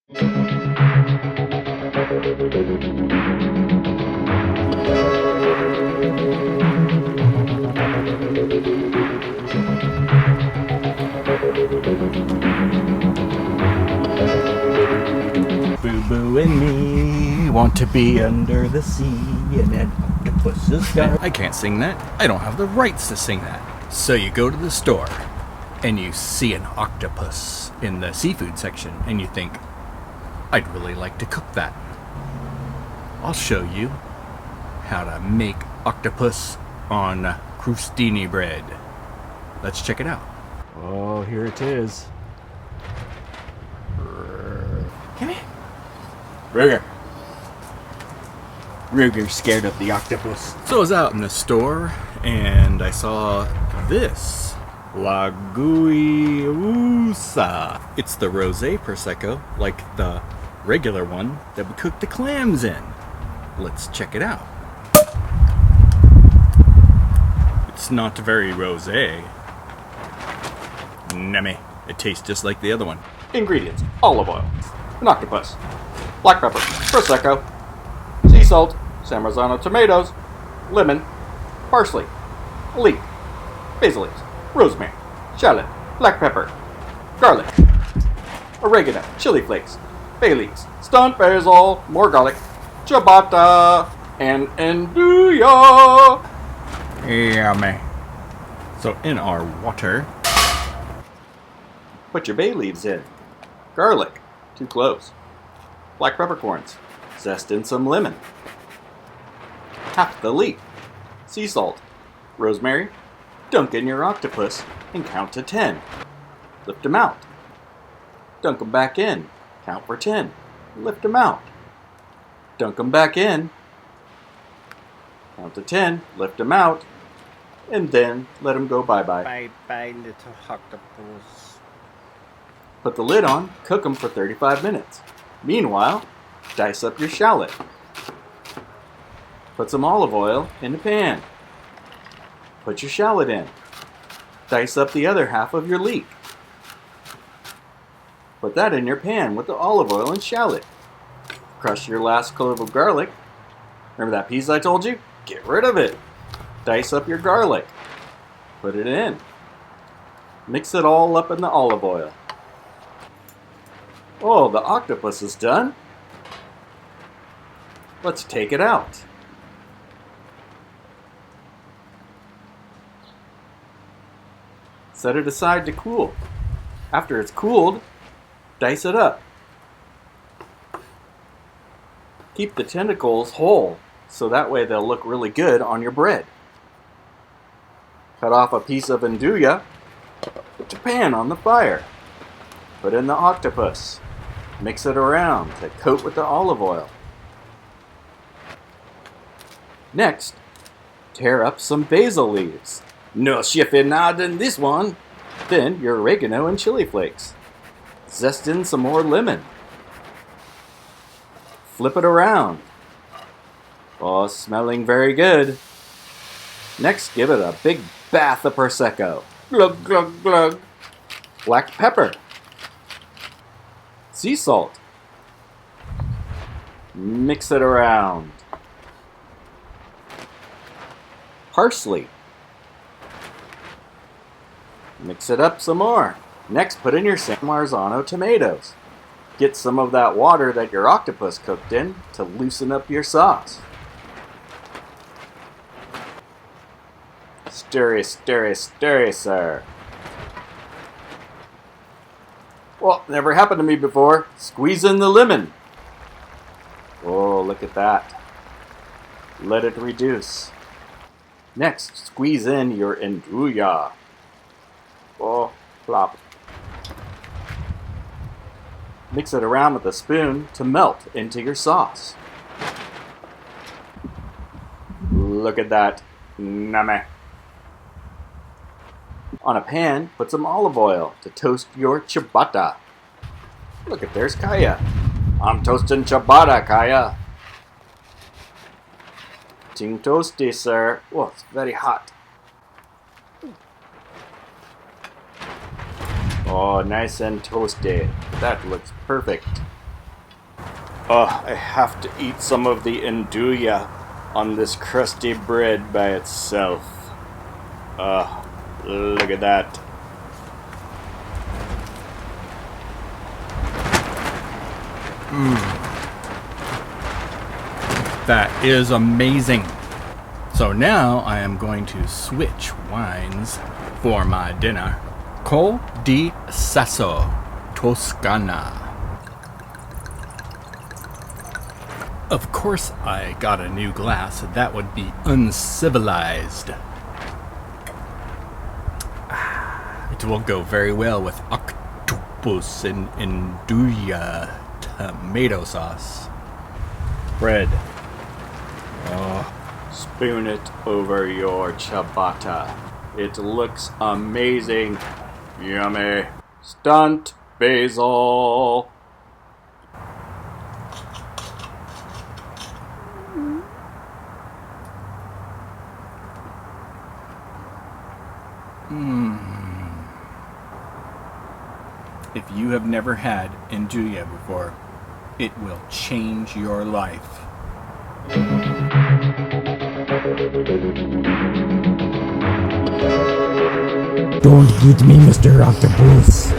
Boo Boo and me want to be under the sea in an octopus's garden. I can't sing that. I don't have the rights to sing that. So you go to the store and you see an octopus in the seafood section and you think, I'd really like to cook that. I'll show you how to make octopus on crostini bread. Let's check it out. Oh, here it is. Come here. Ruger's scared of the octopus. So I was out in the store and I saw this. La Guiusa. It's the rosé Prosecco, like the regular one that we cook the clams in. Let's check it out. It's not very rosé. Nummy. It tastes just like the other one. Ingredients: olive oil, an octopus, black pepper, Prosecco, sea salt, San Marzano tomatoes, lemon, parsley, a leek, basil leaves, rosemary, shallot, black pepper, garlic, oregano, chili flakes, bay leaves, stunned basil, more garlic, ciabatta, and Nduja. Yummy. So in our water, put your bay leaves in, garlic, 2 cloves, black peppercorns, zest in some lemon, half the leek, sea salt, rosemary, dunk in your octopus and count to 10. Lift them out. Dunk them back in. Count for 10. Lift them out. Dunk them back in. Count to 10. Lift them out. And then let them go bye-bye. Bye-bye, little octopus. Put the lid on. Cook them for 35 minutes. Meanwhile, dice up your shallot. Put some olive oil in the pan. Put your shallot in. Dice up the other half of your leek. Put that in your pan with the olive oil and shallot. Crush your last clove of garlic. Remember that piece I told you? Get rid of it. Dice up your garlic. Put it in. Mix it all up in the olive oil. Oh, the octopus is done. Let's take it out. Set it aside to cool. After it's cooled, dice it up. Keep the tentacles whole, so that way they'll look really good on your bread. Cut off a piece of Nduja. Put your pan on the fire. Put in the octopus. Mix it around to coat with the olive oil. Next, tear up some basil leaves. No chiffonade in this one. Then your oregano and chili flakes. Zest in some more lemon. Flip it around. Oh, smelling very good. Next, give it a big bath of Prosecco. Glug, glug, glug. Black pepper. Sea salt. Mix it around. Parsley. Mix it up some more. Next, put in your San Marzano tomatoes. Get some of that water that your octopus cooked in to loosen up your sauce. Stir, stir, stir, sir. Well, never happened to me before. Squeeze in the lemon. Oh, look at that. Let it reduce. Next, squeeze in your Nduja. Oh, plop. Mix it around with a spoon to melt into your sauce. Look at that. Nummy. On a pan, put some olive oil to toast your ciabatta. Look at there's Kaya. I'm toasting ciabatta, Kaya. Ting toasty, sir. Oh, it's very hot. Oh, nice and toasty. That looks perfect. I have to eat some of the Nduja on this crusty bread by itself. Look at that. That is amazing. So now I am going to switch wines for my dinner. Col di Sasso, Toscana. Of course I got a new glass. That would be uncivilized. It will go very well with Octopus and Nduja tomato sauce. Bread. Oh. Spoon it over your ciabatta. It looks amazing. Yummy. Stunt basil. If you have never had Nduja before, it will change your life. Don't get me, Mr. Octopus.